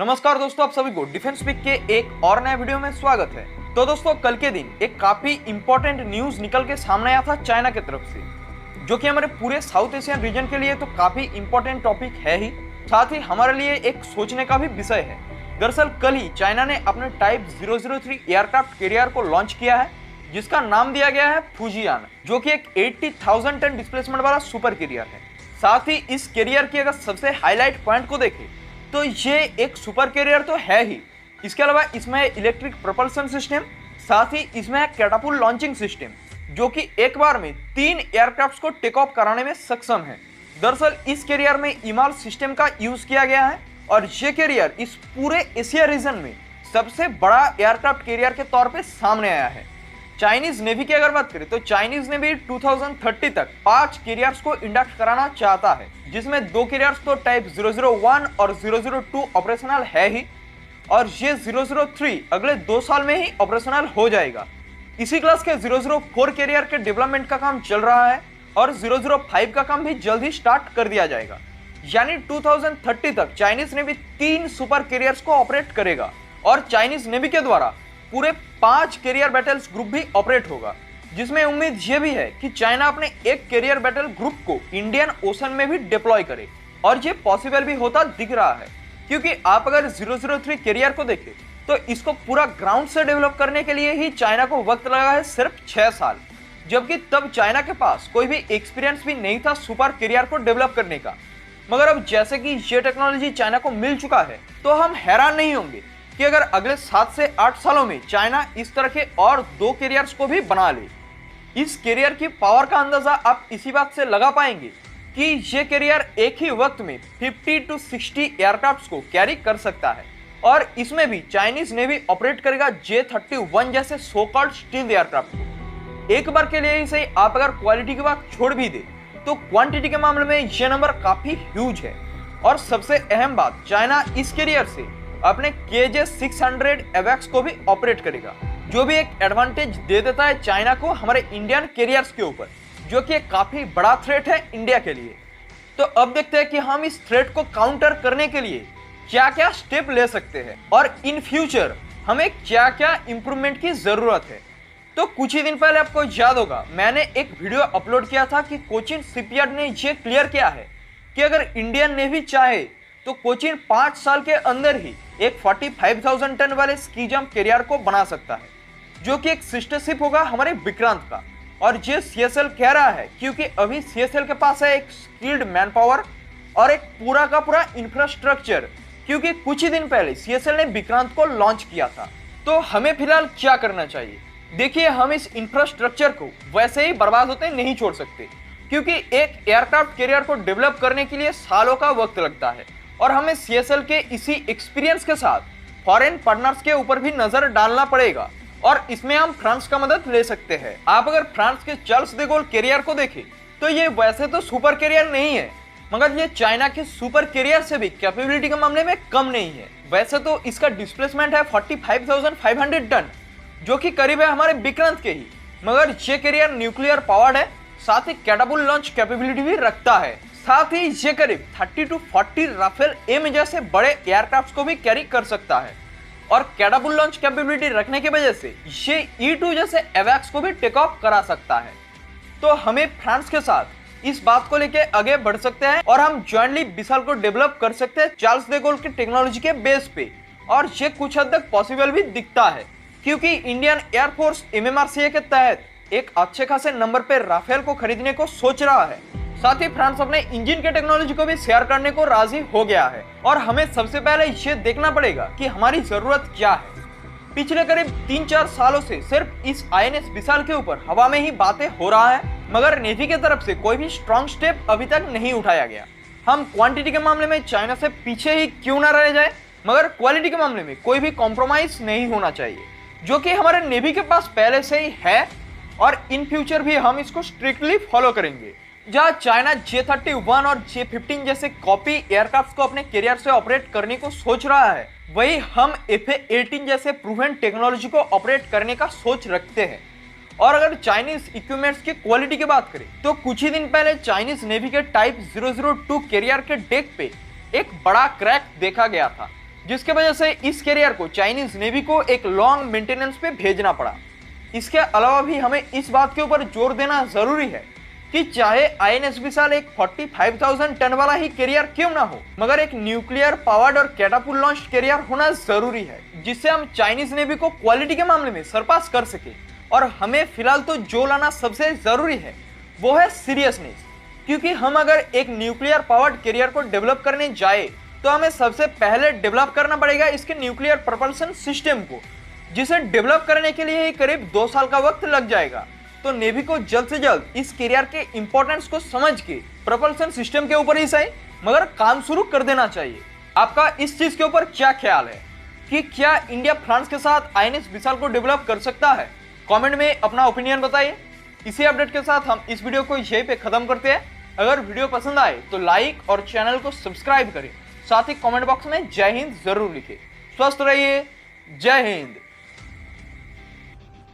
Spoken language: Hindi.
नमस्कार दोस्तों, आप सभी को डिफेंस पिक के एक और नए वीडियो में स्वागत है। तो दोस्तों, कल के दिन एक काफी इंपॉर्टेंट न्यूज निकल के सामने आया था चाइना की तरफ से, जो कि हमारे पूरे साउथ एशियन रीजन के लिए तो काफी इंपॉर्टेंट टॉपिक है ही, साथ ही हमारे लिए एक सोचने का भी विषय है। दरअसल कल ही चाइना ने अपने टाइप 003 एयरक्राफ्ट कैरियर को लॉन्च किया है, जिसका नाम दिया गया है फुजियान, जो कि एक 80,000 टन डिस्प्लेसमेंट वाला सुपर कैरियर है। साथ ही इस कैरियर की अगर सबसे हाईलाइट पॉइंट को देखें तो ये एक सुपर कैरियर तो है ही, इसके अलावा इसमें इलेक्ट्रिक प्रोपल्शन सिस्टम, साथ ही इसमें है कैटापुल लॉन्चिंग सिस्टम, जो कि एक बार में 3 एयरक्राफ्ट्स को टेक ऑफ कराने में सक्षम है। दरअसल इस कैरियर में इमाल सिस्टम का यूज किया गया है और ये कैरियर इस पूरे एशिया रीजन में सबसे बड़ा एयरक्राफ्ट कैरियर के तौर पे सामने आया है। चाइनीज नेवी की अगर बात करें तो चाइनीज नेवी 2030 तक 5 कैरियर्स को इंडक्ट कराना चाहता है, जिसमें 2 कैरियर्स तो टाइप 001 और 002 ऑपरेशनल है ही, और ये 003 अगले 2 साल में ही ऑपरेशनल हो जाएगा। इसी क्लास के 004 कैरियर के डेवलपमेंट का काम चल रहा है और 005 का काम भी जल्द ही स्टार्ट कर दिया जाएगा। यानी 2030 तक चाइनीज नेवी 3 सुपर कैरियर्स को ऑपरेट करेगा और चाइनीज नेवी के द्वारा पूरे 5 कैरियर बैटल्स ग्रुप भी ऑपरेट होगा, जिसमें उम्मीद यह भी है कि चाइना अपने एक कैरियर बैटल ग्रुप को इंडियन ओशन में भी डिप्लॉय करे, और ये पॉसिबल भी होता दिख रहा है, क्योंकि आप अगर 003 कैरियर को देखें तो इसको पूरा ग्राउंड से डेवलप करने के लिए ही चाइना को वक्त लगा है सिर्फ 6 साल, जबकि तब चाइना के पास कोई भी एक्सपीरियंस भी नहीं था सुपर कैरियर को डेवलप करने का। मगर अब जैसे कि ये टेक्नोलॉजी चाइना को मिल चुका है, तो हम हैरान नहीं होंगे कि अगर अगले 7 से 8 सालों में चाइना इस तरह के और 2 कैरियर्स को भी बना ले। इस कैरियर की पावर का अंदाजा आप इसी बात से लगा पाएंगे कि ये कैरियर एक ही वक्त में 50 to 60 एयरक्राफ्ट्स को कैरी कर सकता है, और इसमें भी चाइनीज नेवी ऑपरेट करेगा J-31 जैसे सो कॉल्ड स्टील्थ एयरक्राफ्ट को। एक बार के लिए ही सही, आप अगर क्वालिटी की बात छोड़ भी दे तो क्वांटिटी के मामले में ये नंबर काफी ह्यूज है। और सबसे अहम बात, चाइना इस कैरियर से अपने KJ-600 एवैक्स को भी ऑपरेट करेगा, जो भी एक एडवांटेज दे देता है चाइना को हमारे इंडियन कैरियर्स के ऊपर, जो कि एक काफी बड़ा थ्रेट है इंडिया के लिए। तो अब देखते हैं कि हम इस थ्रेट को काउंटर करने के लिए क्या क्या स्टेप ले सकते हैं और इन फ्यूचर हमें क्या क्या इंप्रूवमेंट की जरूरत है। तो कुछ ही दिन पहले आपको याद होगा, मैंने एक वीडियो अपलोड किया था कि कोचिन शिपयार्ड ने ये क्लियर किया है कि अगर इंडियन नेवी चाहे तो कोचिन 5 साल के अंदर ही एक 45,000 टन वाले स्की जंप कैरियर को बना सकता है, जो कि एक सिस्टर शिप होगा हमारे विक्रांत का। और ये CSL कह रहा है क्योंकि अभी CSL के पास है एक स्किल्ड मैन पावर और एक पूरा का पूरा इंफ्रास्ट्रक्चर, क्योंकि कुछ ही दिन पहले CSL ने विक्रांत को लॉन्च किया था। तो हमें फिलहाल क्या करना चाहिए? देखिए, हम इस इंफ्रास्ट्रक्चर को वैसे ही बर्बाद होते नहीं छोड़ सकते, क्योंकि एक एयरक्राफ्ट कैरियर को डेवलप करने के लिए सालों का वक्त लगता है, और हमें CSL के इसी एक्सपीरियंस के साथ फॉरेन पार्टनर्स के ऊपर भी नजर डालना पड़ेगा, और इसमें हम फ्रांस का मदद ले सकते हैं। आप अगर फ्रांस के चार्ल्स डे गोल कैरियर को देखें तो ये वैसे तो सुपर कैरियर नहीं है, मगर ये चाइना के सुपर कैरियर से भी कैपेबिलिटी के मामले में कम नहीं है। वैसे तो इसका डिस्प्लेसमेंट है 45,500 टन, जो कि करीब है हमारे विक्रांत के ही, मगर ये कैरियर न्यूक्लियर पावर्ड है, साथ ही कैटापुल लॉन्च कैपेबिलिटी भी रखता है। साथ ही ये करीब 30 to 40 राफेल एम जैसे बड़े एयरक्राफ्ट को भी कैरी कर सकता है, और कैटापुल लॉन्च कैपेबिलिटी रखने की वजह से ये E-2 जैसे एवैक्स को भी टेक ऑफ करा सकता है। तो हमें फ्रांस के साथ इस बात को लेके आगे बढ़ सकते हैं, और हम जॉइंटली विशाल को डेवलप कर सकते हैं चार्ल्स डे गोल की टेक्नोलॉजी के बेस पे, और ये कुछ हद तक पॉसिबल भी दिखता है, क्योंकि इंडियन एयरफोर्स MMRCA के तहत एक अच्छे खासे नंबर पे राफेल को खरीदने को सोच रहा है। साथ ही फ्रांस अपने इंजन के टेक्नोलॉजी को भी शेयर करने को राजी हो गया है, और हमें सबसे पहले ये देखना पड़ेगा कि हमारी जरूरत क्या है। पिछले करीब 3-4 सालों से सिर्फ इस INS विशाल के ऊपर हवा में ही बातें हो रहा है, मगर नेवी की तरफ से कोई भी स्ट्रॉन्ग स्टेप अभी तक नहीं उठाया गया। हम क्वांटिटी के मामले में चाइना से पीछे ही क्यों ना रह जाए, मगर क्वालिटी के मामले में कोई भी कॉम्प्रोमाइज नहीं होना चाहिए, जो कि हमारे नेवी के पास पहले से ही है, और इन फ्यूचर भी हम इसको स्ट्रिक्टली फॉलो करेंगे। जहां चाइना J-31 और J-15 जैसे कॉपी एयरक्राफ्ट को अपने कैरियर से ऑपरेट करने को सोच रहा है, वही हम FA-18 जैसे प्रूवन टेक्नोलॉजी को ऑपरेट करने का सोच रखते हैं। और अगर चाइनीज इक्विपमेंट्स की क्वालिटी की बात करें तो कुछ ही दिन पहले चाइनीज नेवी के टाइप 002 कैरियर के डेक पे एक बड़ा क्रैक देखा गया था, जिसके वजह से इस कैरियर को चाइनीज नेवी को एक लॉन्ग मेंटेनेंस पे भेजना पड़ा। इसके अलावा भी हमें इस बात के ऊपर जोर देना जरूरी है कि चाहे आईएनएस विशाल एक 45,000 टन वाला ही कैरियर क्यों ना हो, मगर एक न्यूक्लियर पावर्ड और कैटापुल लॉन्च कैरियर होना जरूरी है, जिससे हम चाइनीज नेवी को क्वालिटी के मामले में सरपास कर सके। और हमें फिलहाल तो जो लाना सबसे जरूरी है वो है सीरियसनेस, क्योंकि हम अगर एक न्यूक्लियर पावर्ड कैरियर को डेवलप करने जाए तो हमें सबसे पहले डेवलप करना पड़ेगा इसके न्यूक्लियर प्रोपल्शन सिस्टम को, जिसे डेवलप करने के लिए ही करीब 2 साल का वक्त लग जाएगा। तो नेवी को जल्द से जल्द इस कैरियर के इंपॉर्टेंस को समझ के प्रोपल्शन सिस्टम के ऊपर ही सही मगर काम शुरू कर देना चाहिए। आपका इस चीज के ऊपर क्या ख्याल है कि क्या इंडिया फ्रांस के साथ आईएनएस विशाल को डेवलप कर सकता है? कमेंट में अपना ओपिनियन बताइए। इसी अपडेट के साथ हम इस वीडियो को यहीं पे खत्म करते हैं। अगर वीडियो पसंद आए तो लाइक और चैनल को सब्सक्राइब करें, साथ ही कमेंट बॉक्स में जय हिंद जरूर लिखें। स्वस्थ रहिए, जय हिंद।